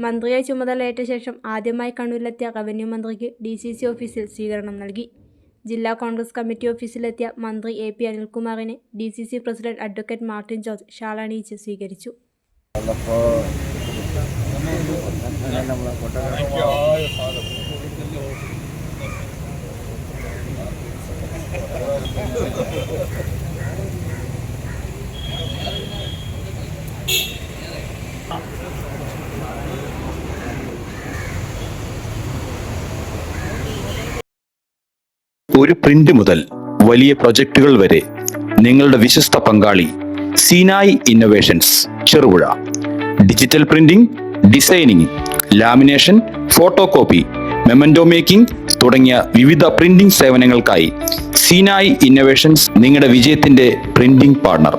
മന്ത്രിയായി ചുമതലയേറ്റ ശേഷം ആദ്യമായി കണ്ണൂരിലെത്തിയ റവന്യൂ മന്ത്രിക്ക് DCC ഓഫീസിൽ സ്വീകരണം നൽകി. ജില്ലാ കോൺഗ്രസ് കമ്മിറ്റി ഓഫീസിലെത്തിയ മന്ത്രി AP അനിൽകുമാറിനെ DCC president advocate Martin George shawl അണിയിച്ച് സ്വീകരിച്ചു. ഒരു പ്രിന്റ് മുതൽ വലിയ പ്രൊജക്ടുകൾ വരെ നിങ്ങളുടെ വിശ്വസ്ത പങ്കാളി Sinai innovations Cherupuzha. Digital printing, designing, lamination, photo copy, memento making തുടങ്ങിയ വിവിധ പ്രിന്റിംഗ് സേവനങ്ങൾക്കായി സീനായ് ഇന്നോവേഷൻസ് നിങ്ങളുടെ വിജയത്തിന്റെ പ്രിന്റിംഗ് പാർട്ണർ.